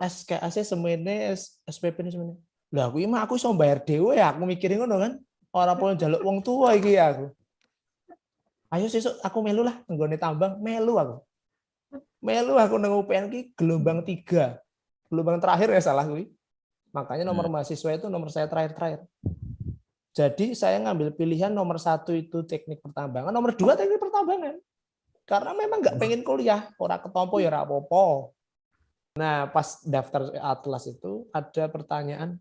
SKS semene SPP ini semene. Lah aku mah aku iso bayar dhewe ya, aku mikirin ngono kan. Ora perlu njaluk wong tua iki ya aku. Ayo sesuk aku melu lah nggone tambang, melu aku. Melu aku nang UPN ki gelombang 3. Gelombang terakhir ya salah kuwi. Makanya nomor mahasiswa itu nomor saya terakhir. Jadi saya ngambil pilihan nomor 1 itu teknik pertambangan, nomor 2 teknik pertambangan. Karena memang nggak pengen kuliah, ora ketompo ya ora apa-apa. Nah, pas daftar Atlas itu ada pertanyaan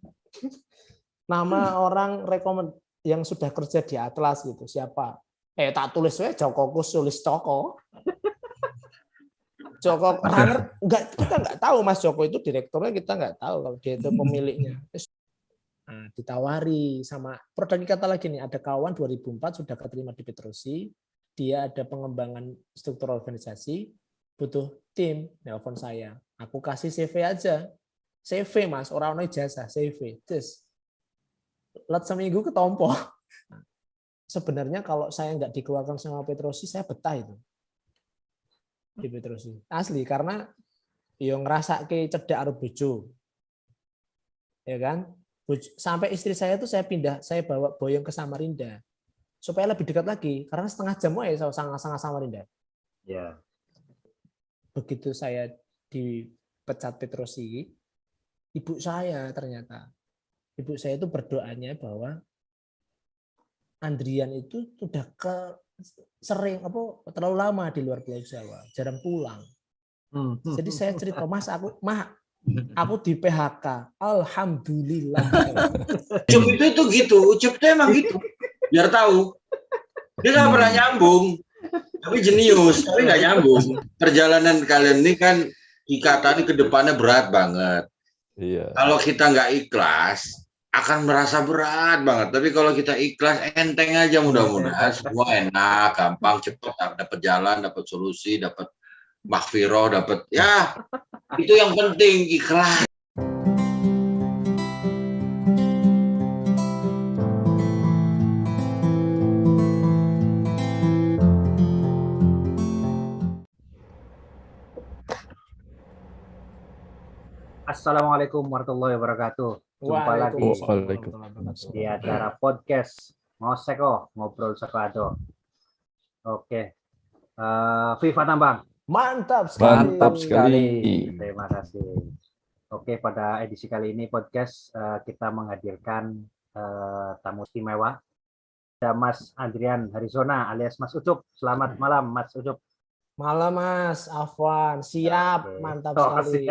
nama orang yang sudah kerja di Atlas gitu, siapa? Tak tulis wae Joko Kusulis Coko. Joko kita nggak tahu Mas Joko itu direkturnya, kita nggak tahu kalau dia itu pemiliknya. Nah, ditawari sama produk kata lagi nih, ada kawan 2004 sudah keterima di Petrosi, dia ada pengembangan struktur organisasi, butuh tim, nelpon saya. Aku kasih CV aja. CV Mas, orang ijazah, CV. Terus lat seminggu ketompo. Sebenarnya kalau saya nggak dikeluarkan sama Petrosi, saya betah itu. Di Petrosi. Asli, karena yang ngerasake cedak karo bojo. Ya kan? Sampai istri saya itu saya bawa boyong ke Samarinda. Supaya lebih dekat lagi, karena setengah jam aja sangat Samarinda. Ya. Begitu saya dipecat Petrosi, ibu saya itu berdoanya bahwa Andrian itu sudah terlalu lama di luar Pulau Jawa, jarang pulang. Jadi saya cerita, Mas, aku di PHK, alhamdulillah. Ucup itu gitu, Ucup itu emang gitu, biar tahu. Dia nggak pernah nyambung, tapi jenius, tapi nggak nyambung. Perjalanan kalian ini kan ikatan ke depannya berat banget. Iya. Kalau kita nggak ikhlas, akan merasa berat banget. Tapi kalau kita ikhlas, enteng aja mudah-mudahan. Semua enak, gampang, cepat, dapat jalan, dapat solusi, dapat maghfirah, dapat ya. Itu yang penting, ikhlas. Assalamualaikum warahmatullahi wabarakatuh. Jumpa lagi di acara podcast Ngoseko, Ngobrol Sekado. Oke. Viva Tambang. Mantap sekali. Terima kasih. Oke, pada edisi kali ini podcast kita menghadirkan tamu istimewa. Ada Mas Andrian Harisona alias Mas Ucup. Selamat malam Mas Ucup. Malam Mas Afwan, siap. Oke. Mantap sekali.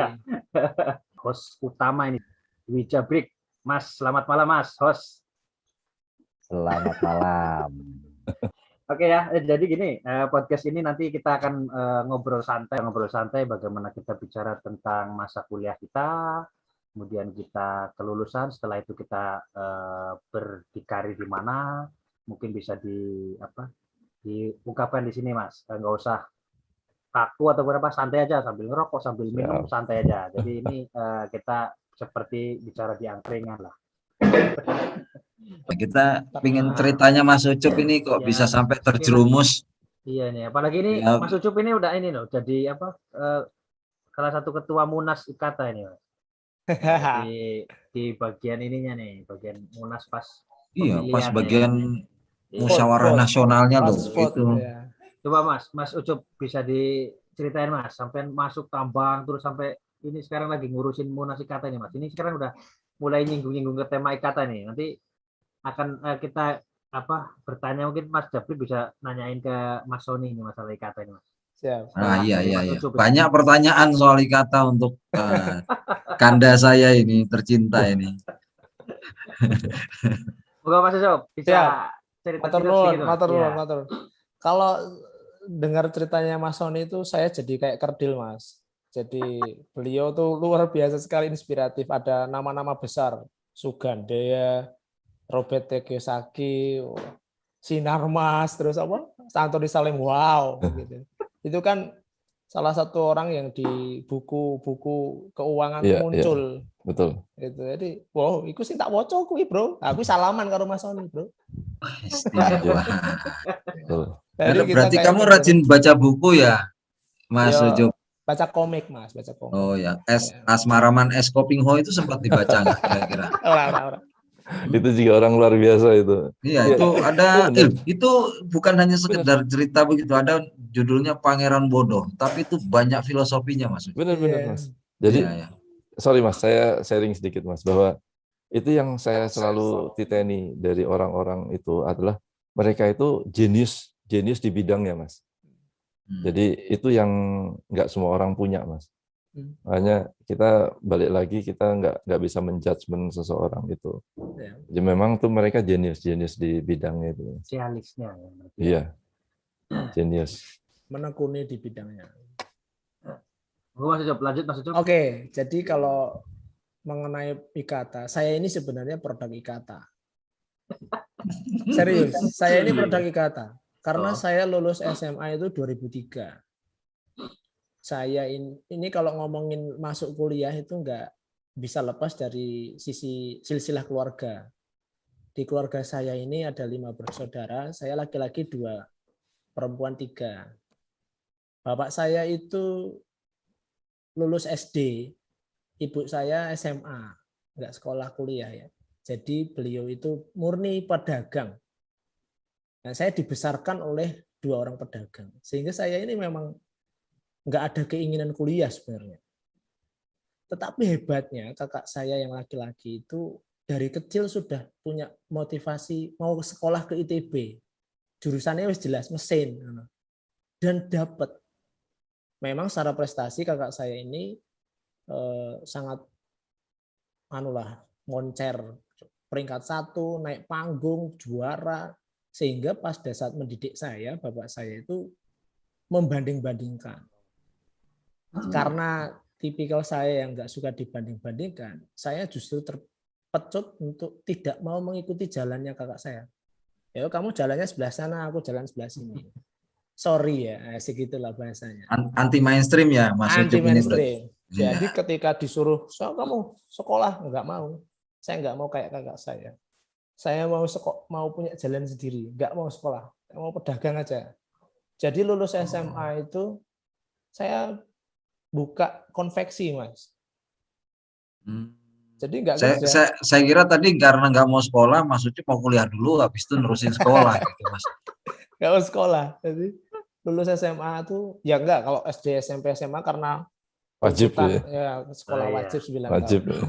Host utama ini Wijabrik. Mas, selamat malam Mas, host. Selamat malam. Oke ya, jadi gini, podcast ini nanti kita akan ngobrol santai bagaimana kita bicara tentang masa kuliah kita, kemudian kita kelulusan, setelah itu kita berdikari di mana, mungkin bisa diungkapkan di sini Mas, nggak usah kaku atau berapa, santai aja sambil ngerokok sambil minum, santai aja. Jadi ini kita seperti bicara di angkringan lah. Kita pengen ceritanya Mas Ucup ini kok bisa sampai terjerumus. Iya nih, apalagi ini ya. Mas Ucup ini udah ini loh, jadi salah satu ketua Munas IKATA ini Mas. di bagian ininya nih, bagian Munas pas pas bagian musyawarah nasionalnya loh itu. Ya. Coba Mas Ucup bisa diceritain Mas, sampai masuk tambang terus sampai ini sekarang lagi ngurusin Munas IKATA ini Mas. Ini sekarang udah mulai nyinggung-nyinggung ke tema IKATA nih. Nanti akan kita bertanya, mungkin Mas Jabri bisa nanyain ke Mas Sony ini masalah IKATA ini Mas. Siap. Iya. Banyak pertanyaan soal IKATA untuk kanda saya ini tercinta ini. Moga Mas Ucup bisa cerita matur. Kalau dengar ceritanya Mas Sony itu saya jadi kayak kerdil Mas. Jadi beliau tuh luar biasa sekali inspiratif. Ada nama-nama besar, Sugandaya, Robert T. Kiyosaki, Sinarmas, terus Antoni Salim, wow gitu. Itu kan salah satu orang yang di buku-buku keuangan muncul. Betul. Gitu. Jadi, wow, itu sih tak waca kuwi, Bro. Aku salaman karo Mas Sony, Bro. Berarti kamu rajin baca buku ya, Mas Ucup? Baca komik Mas, baca komik. Oh ya, Ya. Asmaraman Es Kopingho itu sempat dibaca nggak kira-kira? Orang. Itu juga orang luar biasa itu. Iya, Iya, itu ada benar. itu bukan hanya sekedar cerita begitu, ada judulnya Pangeran Bodoh, tapi itu banyak filosofinya Mas. Benar-benar Iya. Mas. Jadi, Iya, ya. sorry Mas, saya sharing sedikit Mas, bahwa itu yang saya selalu titeni dari orang-orang itu adalah mereka itu jenius di bidangnya Mas. Jadi itu yang nggak semua orang punya Mas. Makanya kita balik lagi, kita nggak bisa menjudgment seseorang itu. Ya. Jadi memang tuh mereka jenius di bidangnya itu. Spesialisnya. Iya, jenius. Menekuni di bidangnya. Mas Ucup, lanjut Mas Ucup. Oke, jadi kalau mengenai Ikata, saya ini sebenarnya produk Ikata. Serius, saya ini produk Ikata. Karena saya lulus SMA itu 2003. Saya ini kalau ngomongin masuk kuliah itu nggak bisa lepas dari sisi silsilah keluarga. Di keluarga saya ini ada 5 bersaudara, saya laki-laki 2, perempuan 3. Bapak saya itu lulus SD, ibu saya SMA, nggak sekolah kuliah ya. Jadi beliau itu murni pedagang. Nah, saya dibesarkan oleh 2 orang pedagang, sehingga saya ini memang nggak ada keinginan kuliah sebenarnya. Tetapi hebatnya kakak saya yang laki-laki itu dari kecil sudah punya motivasi mau sekolah ke ITB. Jurusannya wis jelas mesin. Dan dapat. Memang secara prestasi kakak saya ini sangat moncer. Peringkat 1, naik panggung, juara. Sehingga pas saat mendidik saya, bapak saya itu membanding-bandingkan. Karena tipikal saya yang nggak suka dibanding-bandingkan, saya justru terpecut untuk tidak mau mengikuti jalannya kakak saya. Ya, kamu jalannya sebelah sana, aku jalan sebelah sini. Sorry ya, segitulah bahasanya. Anti mainstream ya, Mas Anti Ucup ini. mainstream. Iya. Jadi ketika disuruh, kamu sekolah, nggak mau. Saya nggak mau kayak kakak saya. Saya mau punya jalan sendiri, nggak mau sekolah, mau pedagang aja. Jadi lulus SMA itu saya buka konveksi, Mas. Jadi nggak kerja. Saya kira tadi karena nggak mau sekolah, Mas Ucup mau kuliah dulu, habis itu nerusin sekolah gitu, Mas. Nggak mau sekolah. Jadi lulus SMA tuh ya enggak, kalau SD, SMP, SMA karena Wajib ya sekolah wajib 9 wajib. tahun.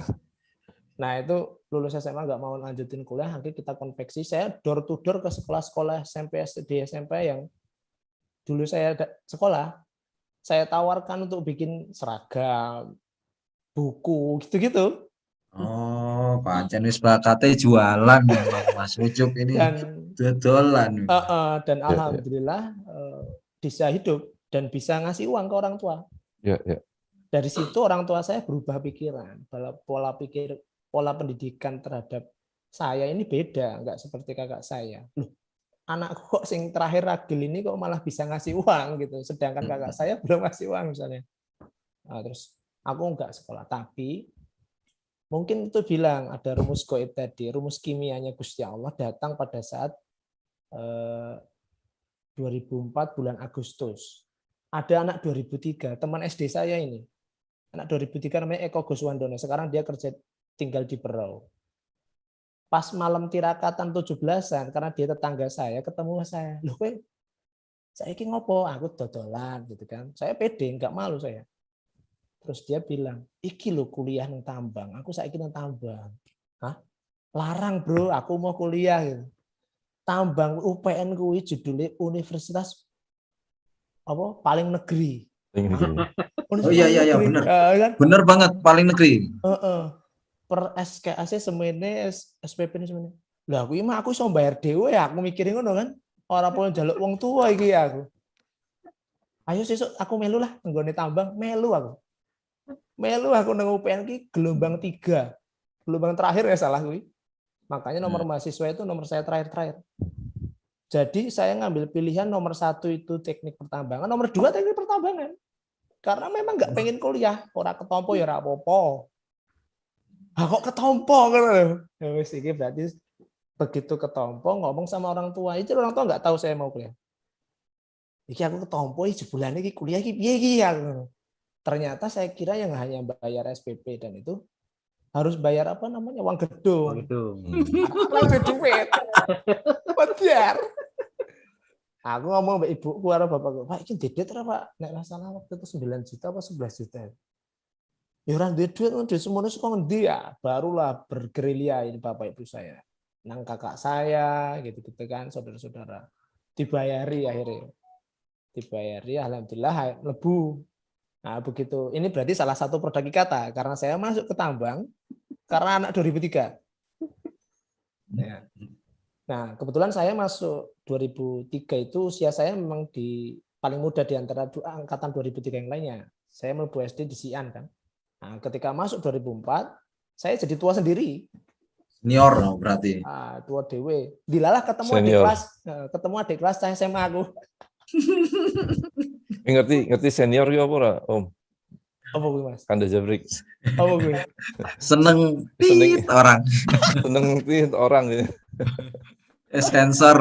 Nah, itu lulus SMA nggak mau lanjutin kuliah, akhirnya kita konveksi. Saya door to door ke sekolah-sekolah SMP, SD, SMP yang dulu saya sekolah. Saya tawarkan untuk bikin seragam, buku, gitu-gitu. Oh, pancen wis bakate jualan Mas Ucup ini. Dodolan. Dan alhamdulillah bisa hidup dan bisa ngasih uang ke orang tua. Ya. Dari situ orang tua saya berubah pikiran, pola pendidikan terhadap saya ini beda, nggak seperti kakak saya. Loh, anakku kok sing terakhir ragil ini kok malah bisa ngasih uang gitu, sedangkan kakak saya belum ngasih uang misalnya. Nah, terus aku nggak sekolah, tapi mungkin itu bilang ada rumus goib tadi, rumus kimianya Gusti Allah datang pada saat 2004 bulan Agustus. Ada anak 2003, teman SD saya ini. Anak 2003 namanya Eko Guswandono. Sekarang dia kerja tinggal di Berau. Pas malam tirakatan 17-an, karena dia tetangga saya, ketemu saya. Loh, kowe saiki ngopo? Aku dodolan gitu kan. Saya pede, nggak malu saya. Terus dia bilang, iki lo kuliah nang tambang. Aku saiki nang tambang. Hah? Larang bro, aku mau kuliah gitu. Tambang UPN kuwi judulnya Universitas apa paling negeri. Oh iya benar. Benar banget, paling negeri. Per SKAC semene SPP ini semene. Lah kuwi mah aku iso bayar dhewe ya, aku mikirin ngono kan. Ora perlu njaluk wong tua iki ya aku. Ayo sesuk aku melu lah nggone tambang, melu aku. Melu aku nang UPN ki gelombang 3. Gelombang terakhir ya salah kuwi. Makanya nomor mahasiswa itu nomor saya terakhir. Jadi saya ngambil pilihan nomor 1 itu teknik pertambangan, nomor 2 teknik pertambangan. Karena memang nggak pengen kuliah, ora ketompo ya ora apa-apa. Kok ketompo kan? Ya wis iki berarti begitu ketompo ngomong sama orang tua. Itu orang tua nggak tahu saya mau kuliah. Iki aku ketompo iki jebulane iki kuliah iki piye iki ya. ternyata saya kira yang hanya bayar SPP dan itu harus bayar apa namanya uang gedung. Lagi duit. Bayar. Aku ngomong mbak ibuku karo bapakku, Pak iki dedet ora Pak? Nek ora salah waktu itu 9 juta apa 11 juta. Ya ora duit semono saka ngendi ya? Barulah bergerilya ini bapak ibu saya. Nang kakak saya gitu-gitu kan, saudara-saudara. Dibayari akhirnya. Dibayari alhamdulillah lebu. Nah, begitu. Ini berarti salah satu produk IKATA karena saya masuk ke tambang karena anak 2003. Ya. Nah, kebetulan saya masuk 2003 itu usia saya memang paling muda di antara angkatan 2003 yang lainnya. Saya mlebu SD di Sian kan. Nah, ketika masuk 2004, saya jadi tua sendiri. Senior berarti. Tua dewe. Dilalah ketemu adik kelas saya SMA aku. Ngerti senior ya apa ora, Om? Apa gue Mas? Kanda Jabrik. Apa gue? Seneng orang. Seneng orang ya. Sensor.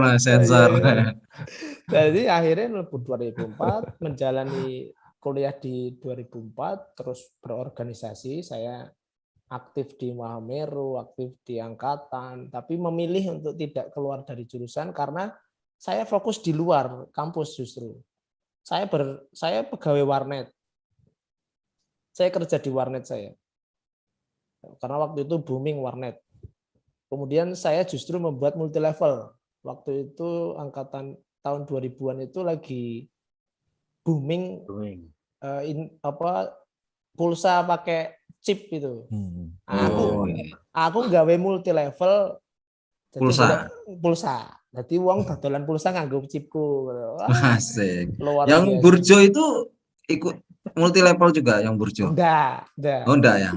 Jadi akhirnya mlebu 2004, menjalani kuliah di 2004, terus berorganisasi. Saya aktif di Mahameru, aktif di angkatan, tapi memilih untuk tidak keluar dari jurusan karena saya fokus di luar kampus justru. Saya pegawai warnet. Saya kerja di warnet saya. Karena waktu itu booming warnet. Kemudian saya justru membuat multi level. Waktu itu angkatan tahun 2000-an itu lagi booming. Pulsa pakai chip itu. Aku gawe multi level pulsa. Jadi uang dodolan pulsa nganggo chipku. Asik. Yang biasa. Burjo itu ikut multi level juga yang Burjo? Enggak. Oh, enggak ya.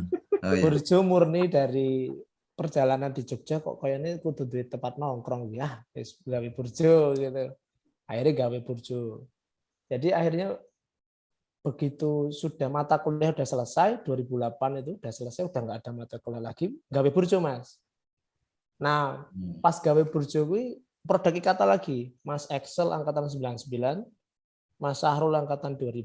Oh, iya. Burjo murni dari perjalanan di Jogja kok kayaknya kudu duit tempat nongkrong ya, wis gawe burjo gitu. Akhirnya gawe burjo. Jadi akhirnya begitu sudah mata kuliah udah selesai 2008 itu udah selesai, udah nggak ada mata kuliah lagi, gawe burjo Mas. Nah, pas gawe burjo gue produk IKATA lagi, Mas Excel angkatan 99, Mas Sahrul angkatan 2000,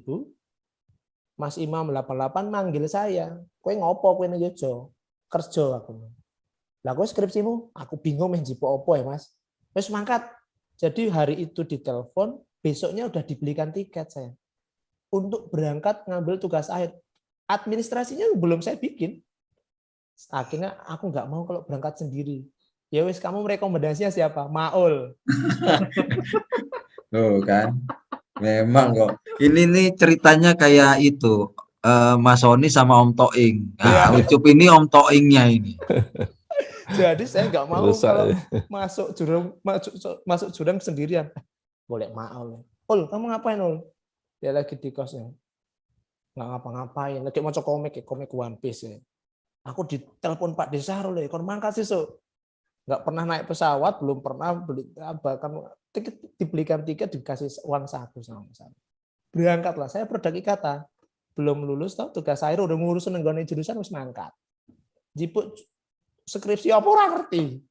Mas Imam 88 manggil saya, kowe ngopo kowe nang Yojo? Kerja aku. Lah kowe skripsimu, aku bingung meh jipo opo ya Mas. Wis mangkat. Jadi hari itu ditelepon, besoknya udah dibelikan tiket saya. Untuk berangkat ngambil tugas akhir. Administrasinya belum saya bikin. Akhirnya aku nggak mau kalau berangkat sendiri. Ya wis kamu rekomendasinya siapa? Maul. Tuh kan. Memang kok. Ini nih ceritanya kayak itu. Mas Sony sama Om Toing. Nah, Ucup ini Om Toingnya ini. Jadi saya nggak mau kalau masuk jurang sendirian. Boleh Maul. Ul, kamu ngapain Ul? Dia lagi di kosnya. Nggak ngapa-ngapain. Lagi mau komik One Piece ya. Aku ditelepon Pak Desarul ya. Kon mangkat sih so. Nggak pernah naik pesawat, belum pernah beli bahkan dibelikan tiket dikasih uang saku sama saya. Berangkatlah. Saya produk IKATA. Belum lulus tahu tugas akhir udah ngurusin nenggone jurusan harus mangkat. Jipuk skripsi apa ora ngerti.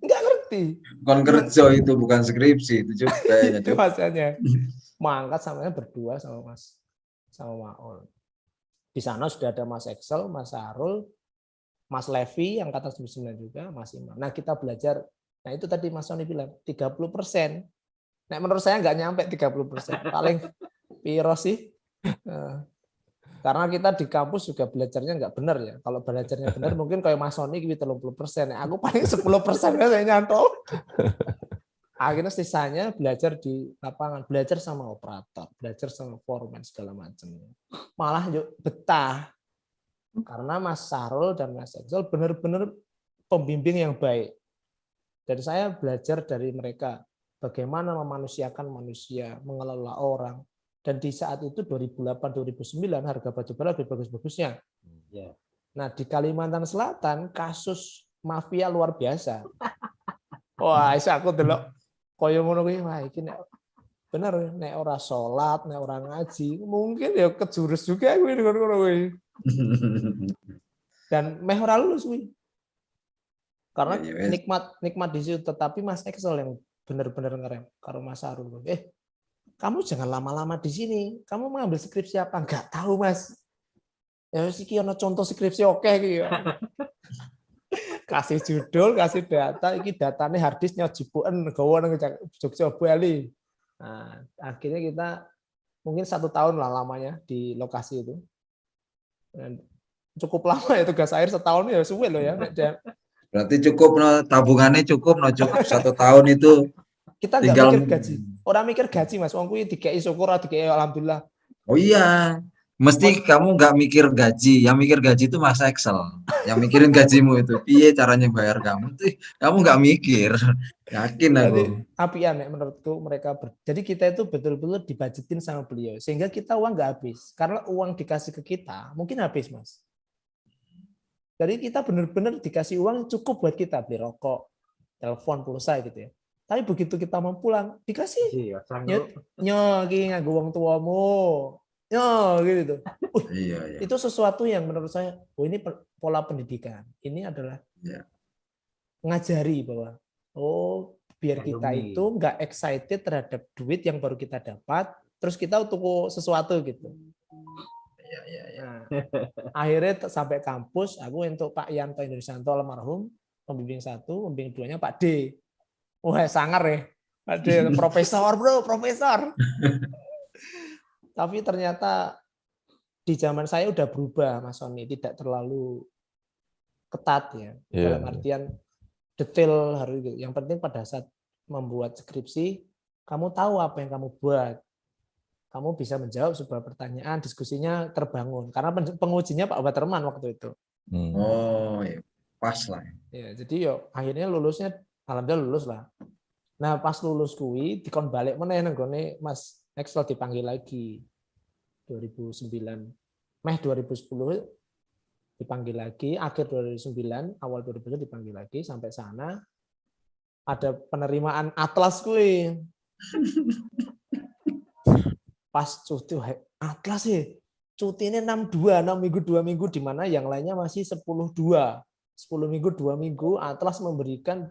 Enggak ngerti. Kon kerja itu bukan skripsi itu juga ya. Itu masanya. Mangkat samanya berdua sama Maul. Di sana sudah ada Mas Excel, Mas Sarul, Mas Levi yang kata 99 juga, Mas Imam. Nah, kita belajar. Nah, itu tadi Mas Sony bilang 30%. Nah, menurut saya nggak nyampe 30%. Paling piro sih? Karena kita di kampus juga belajarnya nggak benar ya. Kalau belajarnya benar mungkin kayak Mas Sony gitu 30%. Aku paling 10% kan saya nyantol. Akhirnya sisanya belajar di lapangan, belajar sama operator, belajar sama foreman segala macam. Malah yuk betah. Karena Mas Sarul dan Mas Excel benar-benar pembimbing yang baik. Dan saya belajar dari mereka bagaimana memanusiakan manusia, mengelola orang. Dan di saat itu 2008-2009 harga batubara lagi bagus-bagusnya. Nah di Kalimantan Selatan kasus mafia luar biasa. Wah, aku delok koyo ngono kuwi wah iki nek bener nek ora salat, nek ora ngaji, mungkin ya kejurus juga kuwi ngono kuwi. Dan meh ora lulus kuwi. Karena nikmat di situ, tetapi Mas Excel yang benar-benar ngerem karo Mas Sarul. kamu jangan lama-lama di sini. Kamu mengambil skripsi apa? Nggak tahu, Mas. Ya wis iki ana contoh skripsi oke iki. Kasih judul, kasih data, iki datanya harddisk nyojibuken gawa nang Jogja Bali. Nah, akhirnya kita mungkin 1 tahun lah lamanya di lokasi itu. Dan cukup lama ya tugas akhir setahun ya suwe loh ya. Berarti cukup no, tabungannya cukup no, cukup 1 tahun itu Kita nggak tinggal. mikir gaji. Orang mikir gaji, Mas. Wong kuwi dikei syukur, dikei alhamdulillah. Oh iya, mesti kamu nggak mikir gaji, yang mikir gaji itu Mas Excel, yang mikirin gajimu itu, piye caranya bayar kamu tuh, kamu nggak mikir, yakin aku. Jadi apian ya menurutku mereka. Jadi kita itu betul-betul dibudgetin sama beliau, sehingga kita uang nggak habis. Karena uang dikasih ke kita mungkin habis, Mas. Jadi kita benar-benar dikasih uang cukup buat kita beli rokok, telepon, pulsa gitu ya. Tapi begitu kita mau pulang, dikasih nyo iki nganggo wong tuamu. Nyo gitu. Iya. Itu sesuatu yang menurut saya, oh ini pola pendidikan. Ini adalah ngajari bahwa biar kita itu nggak excited terhadap duit yang baru kita dapat, terus kita untuk sesuatu gitu. Nah, akhirnya sampai kampus, aku untuk Pak Yanto Indonesianto almarhum, pembimbing 1, pembimbing 2-nya Pak D. Wah, sangar ya. Pak D, profesor bro, profesor. Tapi ternyata di zaman saya udah berubah, Mas Sony, tidak terlalu ketat ya. Dalam artian detail harus gitu. Yang penting pada saat membuat skripsi, kamu tahu apa yang kamu buat. Kamu bisa menjawab sebuah pertanyaan, diskusinya terbangun. Karena pengujinya Pak Waterman waktu itu. Oh, ya. Pas lah. Ya, jadi akhirnya lulusnya, alhamdulillah lulus lah. Nah, pas lulus kuwi dikon balik meneh nang gone Mas Excel dipanggil lagi. 2009. Meh 2010 dipanggil lagi, akhir 2009, awal 2010 dipanggil lagi, sampai sana ada penerimaan atlas kuwi. Pas cuti atlas sih cutinya 6 minggu 2 minggu, di mana yang lainnya masih 10 minggu 2 minggu. Atlas memberikan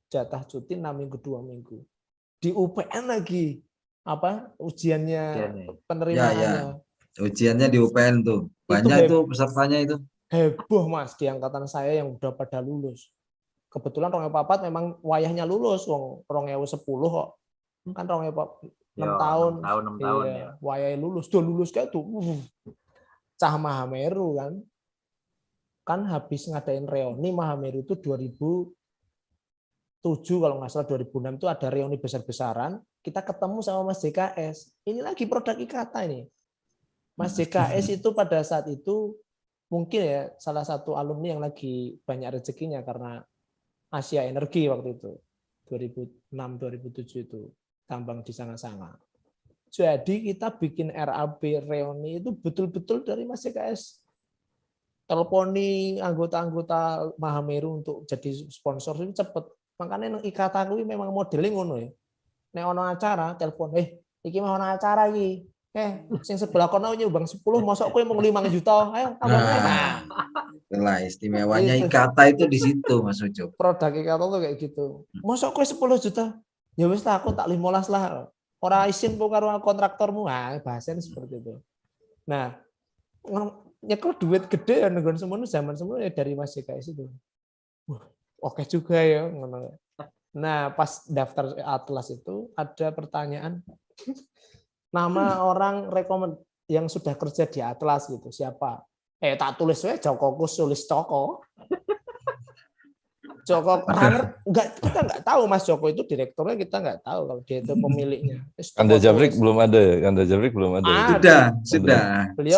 jatah cuti 6 minggu 2 minggu di UPN lagi ujiannya penerimaannya. Ujiannya di UPN tuh banyak tuh pesertanya itu. Heboh, Mas, di angkatan saya yang udah pada lulus. Kebetulan 2004 memang wayahnya lulus, wong 2010 kok. Kan 2004 6 tahun ya. Wayai lulus kayak tuh cah Mahameru kan habis ngadain reuni Mahameru itu 2007 kalau nggak salah, 2006 itu ada reuni besar-besaran, kita ketemu sama Mas JKS. Ini lagi produk Ikata ini. Mas JKS itu pada saat itu mungkin ya salah satu alumni yang lagi banyak rezekinya karena Asia Energi waktu itu 2006-2007 itu tambang di sana-sana. Jadi kita bikin RAB reuni itu betul-betul dari Mas JKS. Teleponi anggota-anggota Mahameru untuk jadi sponsor itu cepet. Makanya Ikata kuwi memang modeling ngono ya. Nek ono acara telepon, iki mau ono acara iki. Sing sebelah kono nyumbang 10, mosok kowe mau 5 juta. Ayo tambahnya. Itulah istimewanya Ikata itu di situ, Mas Ucup. Produk Ikata tuh kayak gitu. Mosok kowe 10 juta. Ya wis lah, aku tak 15 lah. Ora isin po karo kontraktormu. Bahasanya seperti itu. Nah, nyekel duit gede ya nggon semono zaman semono ya dari Mas JKS itu. Oke juga ya. Nah, pas daftar atlas itu ada pertanyaan nama orang yang sudah kerja di atlas gitu, siapa? Tak tulis wae Joko Kus, tulis Joko. Joko kita nggak tahu Mas Joko itu direkturnya, kita nggak tahu kalau dia itu pemiliknya. Kanda Jabrik belum ada. Sudah. Beliau,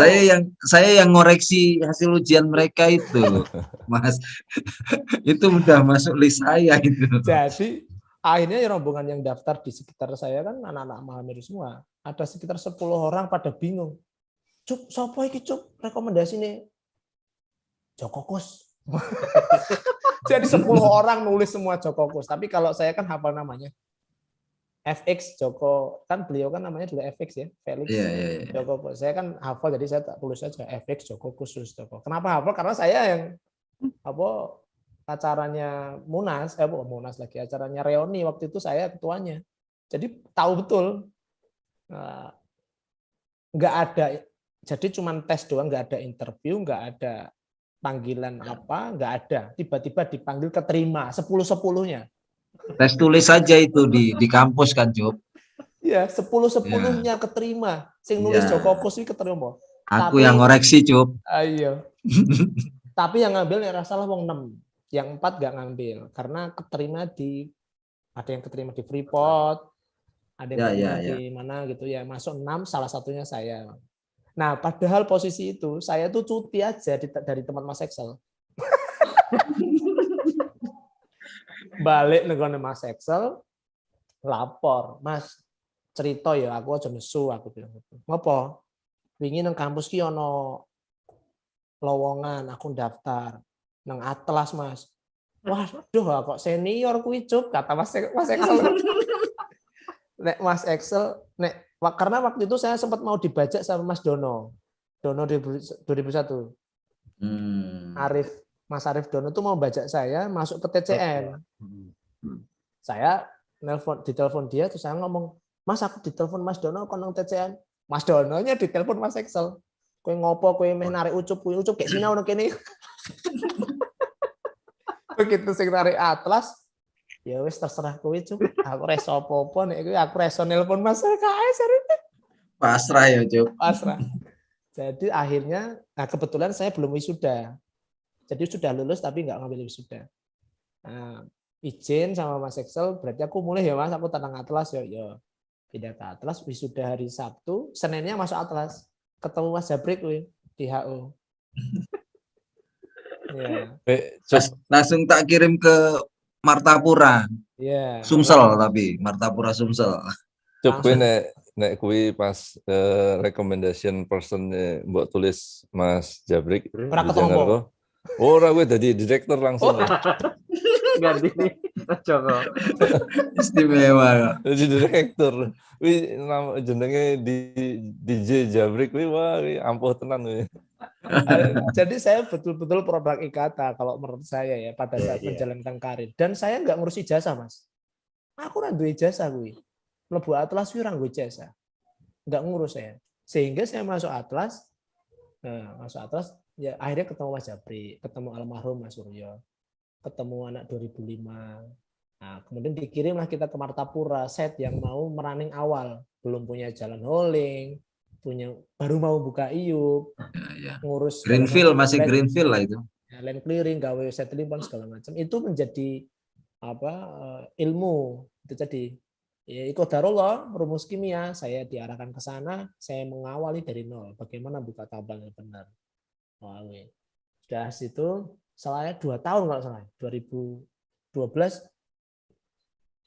saya yang ngoreksi hasil ujian mereka itu, Mas. Itu udah masuk list saya itu. Jadi akhirnya rombongan yang daftar di sekitar saya kan anak-anak Mahameru semua. Ada sekitar 10 orang pada bingung. Cup, sopo iki Cup? Rekomendasi nih Joko Kus. Jadi 10 orang nulis semua Joko Kus. Tapi kalau saya kan hafal namanya. FX Joko, kan beliau kan namanya juga FX ya, Felix Joko Kus. Saya kan hafal, jadi saya tak tulis aja FX Joko Kus Joko. Kenapa hafal? Karena saya yang acaranya Munas, Munas lagi, acaranya reuni waktu itu saya ketuanya. Jadi tahu betul. nggak ada, jadi cuman tes doang, nggak ada interview, nggak ada panggilan apa, nggak ada. Tiba-tiba dipanggil keterima 10-10-nya. Tes tulis saja itu di kampus kan, Job. Ya, Ya, 10-10-nya keterima. Sing nulis ya. Joko Pus iki keterima. Aku Tapi yang ngoreksi, Job. ayo. Tapi yang ngambil nek salah wong 6. Yang 4 nggak ngambil karena keterima ada yang keterima di Freeport, ada yang keterima di mana gitu ya. Masuk 6, salah satunya saya. Nah, padahal posisi itu saya tuh cuti aja dari tempat Mas Excel. Balik nego Mas Excel, lapor, Mas, cerita ya aku aja nesu, aku bilang gitu. Ngopo? Wingi nang kampus ki ono lowongan, aku daftar nang Atlas, Mas. Waduh, kok senior kuwi, Cuk, kata Mas Excel. Nek Mas Excel, karena waktu itu saya sempat mau dibajak sama Mas Dono 2001. Mas Arif Dono tuh mau bajak saya masuk ke TCN. Saya ditelepon dia, terus saya ngomong, Mas, aku ditelepon Mas Dono kon nang TCN. Mas Dononya ditelepon Mas Excel. Kowe ngopo, kowe meh narik ucup gek sinau nang kene. Begitu sing narik Atlas, ya wis terserah kowe, Cuk. Aku reso apa-apa nek kowe aku reso nelpon Mas LKS. Pasrah ya, Job. Pasrah. Jadi akhirnya, nah kebetulan saya belum wisuda. Jadi sudah lulus tapi nggak ngambil wisuda. Nah, izin sama Mas Excel, berarti aku mulai ya Mas, aku tenang Atlas ya. Pindah ke Atlas, wisuda hari Sabtu, Seninnya masuk Atlas. Ketemu Mas Jabrik di HU. Ya. Langsung tak kirim ke Martapura. Ya. Sumsel tapi Martapura Sumsel. Coba nek kui pas recommendation person mbok tulis Mas Jabrik Ora di ketompo. Jakarta. Ora gue jadi direktur langsung. Ganti nih Joko. Istimewa. Jadi direktur. Wi nama jenenge di DJ Jabrik wi wah ampuh tenan wi. Jadi saya betul-betul produk IKATA kalau menurut saya ya pada saat menjalankan karir. Dan saya nggak ngurus ijazah, Mas. Aku ora duwe ijazah kuwi. Mlebu Atlas kuwi ora nggo ijazah. Nggak ngurus saya. Sehingga saya masuk Atlas. Nah, masuk Atlas ya akhirnya ketemu Mas Jabrik, ketemu almarhum Mas Suryo, ketemu anak 2005. Nah, kemudian dikirimlah kita ke Martapura, set yang mau merunning awal, belum punya jalan hauling, baru mau buka iup, ngurus Greenfield, masih Greenfield lah itu. Land clearing, gawe settling pon segala macam. Itu menjadi ilmu. Itu jadi ya ikut darullah, rumus kimia, saya diarahkan ke sana, saya mengawali dari nol, bagaimana buka tabang yang benar. Sudah situ, selama 2 tahun kalau salah, 2012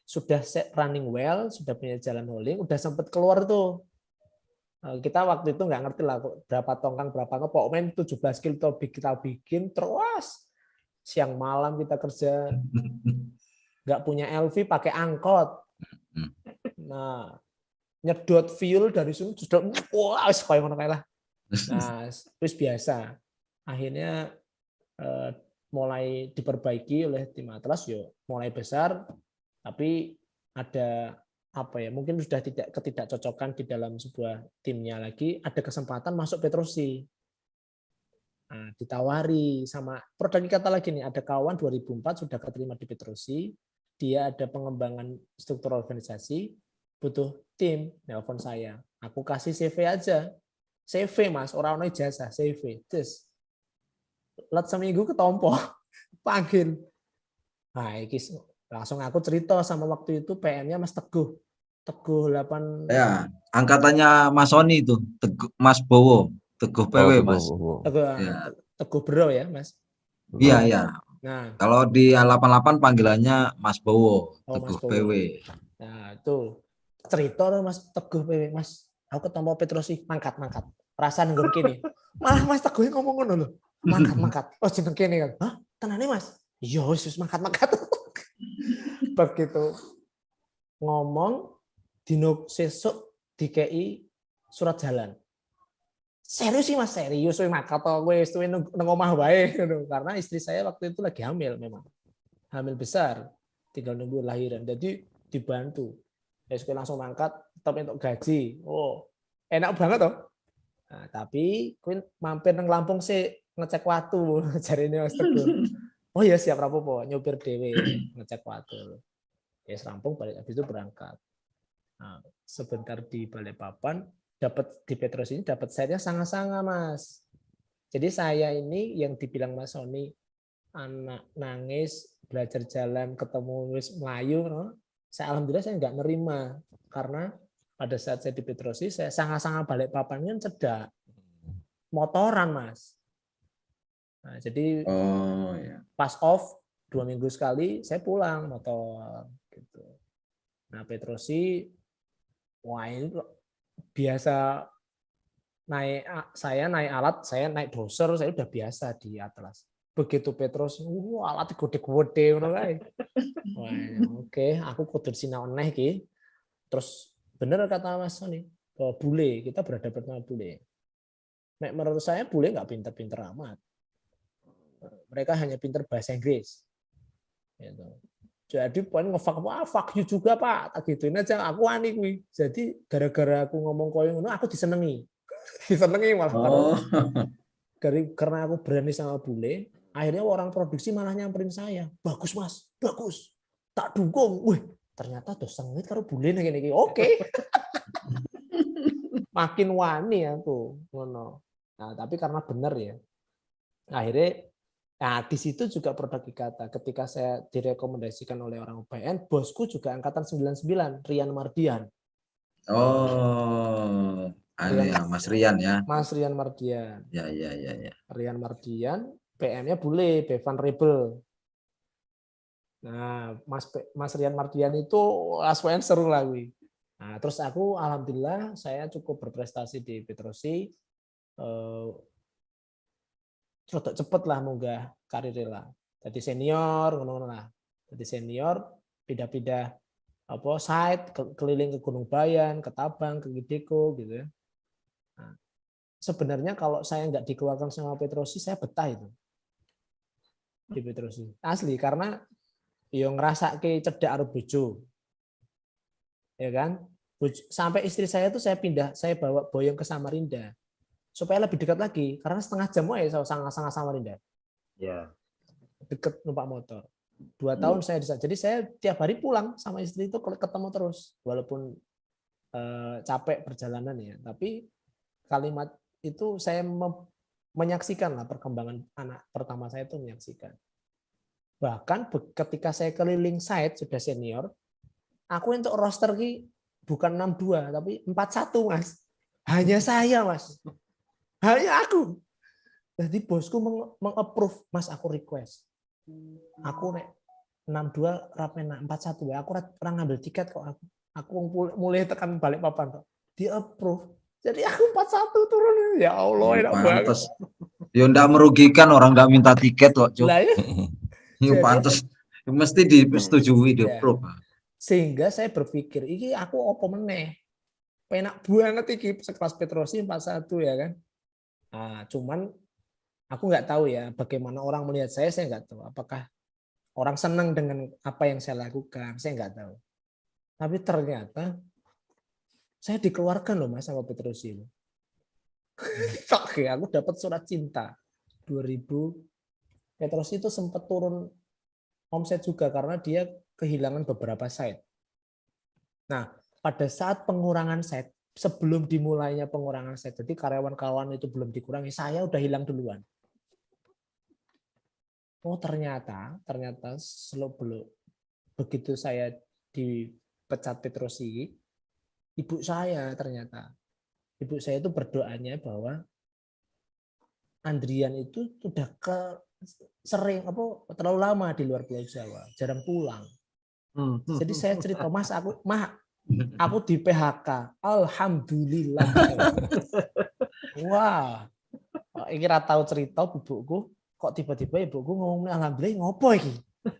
sudah running well, sudah punya jalan hauling, udah sempat keluar tuh. Kita waktu itu nggak ngerti lah berapa tongkang, berapa pokoknya 17 kilo kita bikin terus siang malam kita kerja, nggak punya LV pakai angkot. Nah, nyedot fuel dari sini sudah wah kayak ngono kae lah. Nah, terus biasa. Akhirnya mulai diperbaiki oleh tim Atlas yo, mulai besar tapi ada mungkin sudah ketidakcocokan di dalam sebuah timnya lagi, ada kesempatan masuk Petrosi. Nah, ditawari sama produk kata lagi nih, ada kawan 2004 sudah keterima di Petrosi, dia ada pengembangan struktur organisasi, butuh tim, nelpon saya. Aku kasih CV aja. CV Mas, orang ono ijazah, CV. Terus let seminggu ketompo, panggil. Nah, iki langsung aku cerita sama waktu itu PM-nya Mas Teguh 8. Ya, angkatannya Mas Soni itu, Mas Bowo, Teguh PW, Mas. Teguh Bro ya, Mas. Iya, iya. Nah, kalau di 88 panggilannya Mas Bowo, Teguh Mas Bowo. PW. Nah, itu cerita Mas Teguh PW, Mas. Aku ketemu Petrosi, mangkat. Perasaan nggon kene. Malah Mas Teguh ngomong ngono lho. Mangkat. Oh, jeneng kene kan. Hah? Tenane, Mas? Iya, wis mangkat. Begitu ngomong dino sesuk dikei surat jalan. Serius sih Mas, serius we mangkat to wis nang omah wae ngono. Karena istri saya waktu itu lagi hamil memang. Hamil besar, tinggal nunggu lahiran. Jadi dibantu. wis kowe langsung mangkat tetep entuk gaji. Oh, enak banget toh. Nah, tapi kowe mampir nang Lampung sih ngecek watu jarine Mas Teguh. Oh ya siap rapopo, nyopir dhewe ngecek watu. Ya rampung balik habis itu berangkat. Nah, sebentar di Balikpapan dapat di Petrus ini dapat saya sangat-sangat Mas. Jadi saya ini yang dibilang Mas Sony anak nangis belajar jalan ketemu wis melayu, no? Saya alhamdulillah saya nggak nerima karena pada saat saya di Petrosi saya sangat-sangat Balikpapan kan cedak motoran Mas. Nah, jadi pas off 2 minggu sekali saya pulang motor gitu. Nah Petrosi wah ini biasa saya naik alat, saya naik doser, saya udah biasa di Atlas. Begitu Petrus, alat gede-gede ngono kae. Wah, oke, aku kudu sinau neh iki. Terus bener kata Mas Sony, bahwa bule, kita berhadapan sama bule. Nek menurut saya bule nggak pinter-pinter amat. Mereka hanya pinter bahasa Inggris. Gitu. Jadi poin fuck you juga Pak, tak gituin aja aku ani kuwi. Jadi gara-gara aku ngomong koyo ngono aku disenengi. Disenengi malah karena aku berani sama bule, akhirnya orang produksi malah nyamperin saya. Bagus Mas, bagus. Tak dukung. Wih, ternyata tuh sengit karo bule ngene iki. Oke. Makin wani aku ngono. Nah, tapi karena bener ya. Akhirnya nah, di situ juga produk IKATA. Ketika saya direkomendasikan oleh orang UPN, bosku juga angkatan 99, Rian Mardian. Oh, ya, Mas Rian ya. Mas Rian Mardian. Ya. Rian Mardian, PM-nya bule, Bevan Rebel. Nah, Mas Rian Mardian itu aswayan seru lagi. Nah, terus aku alhamdulillah saya cukup berprestasi di Petrosi. Cepet lah munggah karir lah. Jadi senior ngono lah. Jadi senior pindah-pindah site keliling ke Gunung Bayan, ke Tabang, ke Gideko gitu ya. Nah, sebenarnya kalau saya nggak dikeluarkan sama Petrosi saya betah itu. Di Petrosi. Asli karena yo ngrasake cedhak karo bojo. Ya kan? Sampai istri saya tuh saya bawa boyong ke Samarinda. Supaya lebih dekat lagi karena setengah jam aja sangat-sangat Samarinda. Ya. Deket numpak motor. 2 tahun saya di sana. Jadi saya tiap hari pulang sama istri itu ketemu terus walaupun capek perjalanan ya, tapi kalimat itu saya menyaksikan lah perkembangan anak pertama saya itu menyaksikan. Bahkan ketika saya keliling site sudah senior, aku untuk roster ki bukan 62 tapi 41 Mas. Hanya saya Mas. Hanya aku. Jadi bosku meng-approve, Mas aku request. Aku nek 62 rapena 41 ya, aku orang ngambil tiket kok aku. Aku mulai tekan Balikpapan kok. Di-approve. Jadi aku 41 turun. Ya Allah, enak banget. Ya ndak merugikan orang nggak minta tiket kok, Cuk. Lah ya. Ya pantes mesti disetujui, di-approve. Sehingga saya berpikir, iki aku opo meneh. Penak banget iki sekelas Petrosi 41 ya kan. Nah, cuman aku nggak tahu ya bagaimana orang melihat saya nggak tahu. Apakah orang senang dengan apa yang saya lakukan, saya nggak tahu. Tapi ternyata saya dikeluarkan loh Mas sama Petrosi. Oke, aku dapat surat cinta 2000. Petrosi itu sempat turun omset juga karena dia kehilangan beberapa site. Nah, pada saat pengurangan site, sebelum dimulainya pengurangan site, jadi karyawan-karyawan itu belum dikurangi, saya udah hilang duluan. Oh ternyata begitu saya dipecat Petrosi, ibu saya itu berdoanya bahwa Andrian itu sudah terlalu lama di luar Pulau Jawa, jarang pulang. Jadi saya cerita, Mas aku di PHK, alhamdulillah. Wah, ini tahu cerita ibuku, kok tiba-tiba ibuku ngomong alhamdulillah ngopo iki.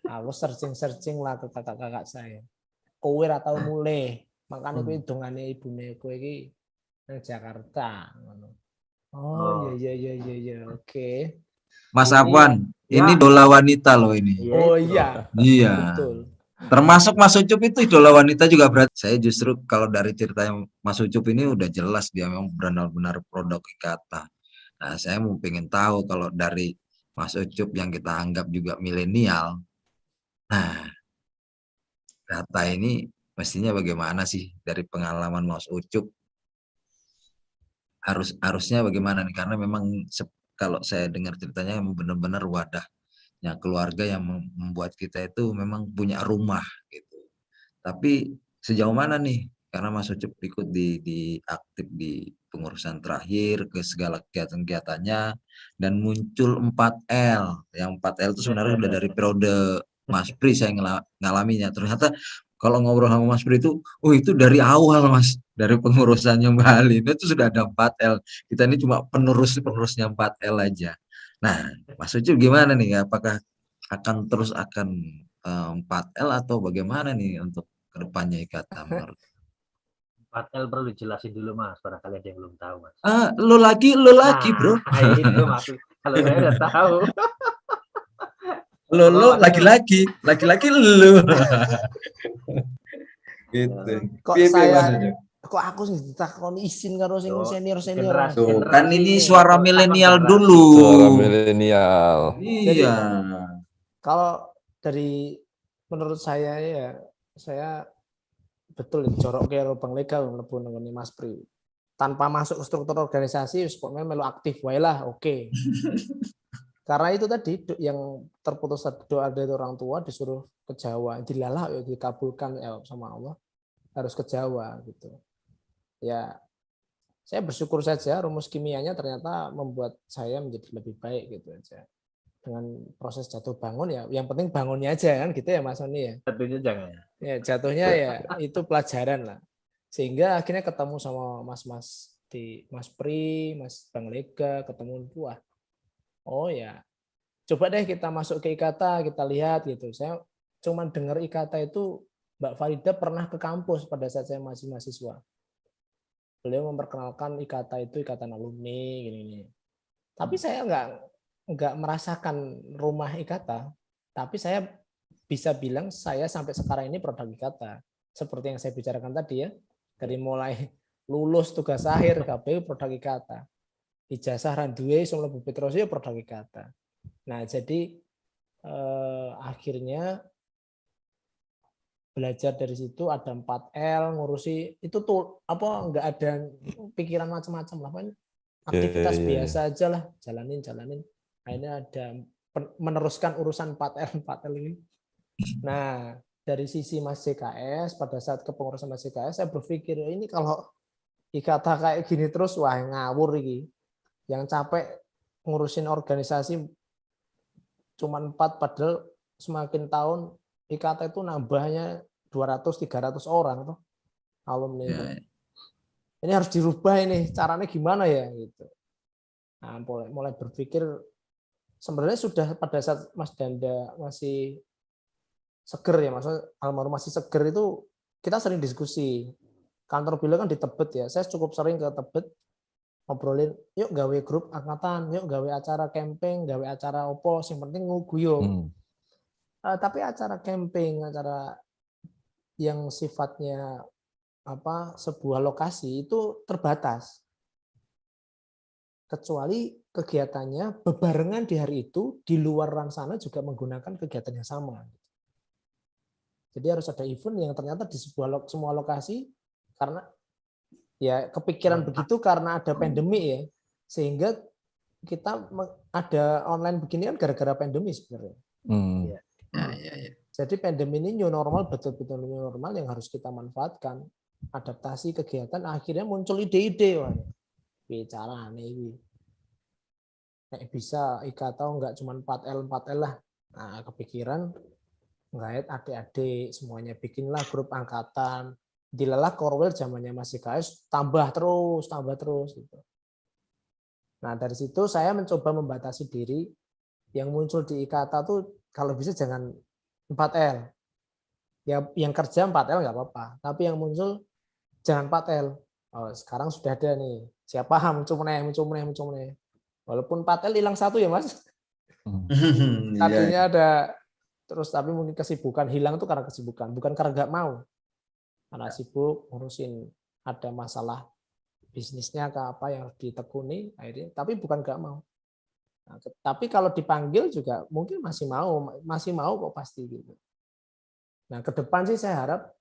Aku searching lah ke kakak-kakak saya. Kowe ra tau mulih, makane kowe dongane ibune kowe iki nang Jakarta ngono. Oh iya, oke. Mas Afwan, ini dola wanita loh ini. Oh iya. Iya. Betul. Termasuk Mas Ucup itu idola wanita juga berarti. Saya justru kalau dari ceritanya Mas Ucup ini udah jelas dia memang benar-benar produk Ikata. Nah, saya mau pengen tahu kalau dari Mas Ucup yang kita anggap juga milenial. Nah, data ini mestinya bagaimana sih dari pengalaman Mas Ucup? Harusnya bagaimana nih? Karena memang kalau saya dengar ceritanya memang benar-benar wadahnya keluarga yang membuat kita itu memang punya rumah gitu. Tapi sejauh mana nih? Karena Mas Ucup ikut di aktif di pengurusan terakhir ke segala kegiatan-kegiatannya dan muncul 4L. Yang 4L itu sebenarnya udah dari periode Mas Pri saya ngalaminya. Ternyata kalau ngobrol sama Mas Pri itu, oh itu dari awal Mas, dari pengurusannya Mbak Alin itu sudah ada 4L. Kita ini cuma penerusnya 4L aja. Nah, Mas Ucup gimana nih? Apakah akan 4L atau bagaimana nih untuk kedepannya Ikata menurut? 4L perlu dijelasin dulu Mas, barangkali ada yang belum tahu Mas. Lo lagi bro. Nah, itu maksud kalau saya udah tahu. Lo lagi-lagi lo. Gitu. Kok Piye, saya Mas Ucup? kok aku sih ditakoni izin karo sing Yo, senior-senior. generasi- Tuh, generasi kan ini ini, suara takon milenial generasi. dulu. Suara milenial. Jadi, Iya. kalau dari menurut saya ya, saya betul jorok karo Bang Lega mlebu nang Mas Pri. Tanpa masuk ke struktur organisasi, pokoknya melu aktif wae lah, oke. Karena itu tadi yang terputus doa dari orang tua disuruh ke Jawa, dilalah ya dikabulkan ya sama Allah, harus ke Jawa gitu. Ya, saya bersyukur saja rumus kimianya ternyata membuat saya menjadi lebih baik gitu aja. Dengan proses jatuh bangun ya, yang penting bangunnya aja kan gitu ya Mas Sony ya. Tentunya jangan. Ya jatuhnya ya itu pelajaran lah. Sehingga akhirnya ketemu sama mas-mas di Mas Pri, Mas Bang Lega, ketemu buah. Oh ya, coba deh kita masuk ke Ikata, kita lihat gitu. Saya cuman dengar Ikata itu Mbak Farida pernah ke kampus pada saat saya masih mahasiswa. Beliau memperkenalkan Ikata itu ikatan alumni gini. Tapi saya nggak merasakan rumah Ikata, tapi saya bisa bilang saya sampai sekarang ini produk Ikata. Seperti yang saya bicarakan tadi ya, dari mulai lulus tugas akhir KPU produk Ikata. Ijazah randuwe sing mlebu Petrosi ya produk Ikata. Nah, jadi akhirnya belajar dari situ ada 4L ngurusi itu tuh apa nggak ada pikiran macam-macam lah, aktivitas biasa aja lah, jalanin. Akhirnya ada meneruskan urusan 4L ini. Nah, dari sisi Mas JKS pada saat kepengurusan Mas JKS saya berpikir ini kalau Ikata kayak gini terus wah ngawur iki. Yang capek ngurusin organisasi cuma 4 padahal semakin tahun Ikata itu nambahnya 200-300 orang tuh alumni itu. Ini harus dirubah ini, caranya gimana ya gitu. Nah, mulai berpikir sebenarnya sudah pada saat Mas Danda masih seger ya, maksudnya almarhum masih seger itu kita sering diskusi. Kantor beliau kan di Tebet ya, saya cukup sering ke Tebet ngobrolin, yuk gawe grup angkatan, yuk gawe acara camping, gawe acara opo, yang penting nguguyo. Tapi acara camping, acara yang sifatnya sebuah lokasi itu terbatas. Kecuali kegiatannya bebarengan di hari itu di luar sana juga menggunakan kegiatan yang sama. Jadi harus ada event yang ternyata di semua lokasi karena ya kepikiran begitu karena ada pandemi ya, sehingga kita ada online begini kan gara-gara pandemi sebenarnya. Ya. Jadi pandemi ini new normal, betul-betul new normal yang harus kita manfaatkan. Adaptasi kegiatan, akhirnya muncul ide-ide. Bicara nih. Bisa Ikata nggak cuma 4L lah. Nah, kepikiran nggak adik-adik semuanya bikinlah grup angkatan. Dilelah Korwil zamannya masih KS, tambah terus gitu. Nah, dari situ saya mencoba membatasi diri. Yang muncul di Ikata tuh kalau bisa jangan 4L. Ya, yang kerja 4L nggak apa-apa. Tapi yang muncul jangan 4L. Oh, sekarang sudah ada nih. Siapa muncul meneh. Walaupun 4L hilang satu ya Mas. Tadinya ada Terus tapi mungkin kesibukan, hilang tuh karena kesibukan, bukan karena nggak mau. Karena sibuk ngurusin ada masalah bisnisnya ke apa yang harus ditekuni akhirnya, tapi bukan nggak mau. Nah, tapi kalau dipanggil juga mungkin masih mau kok pasti gitu. Nah, ke depan sih saya harap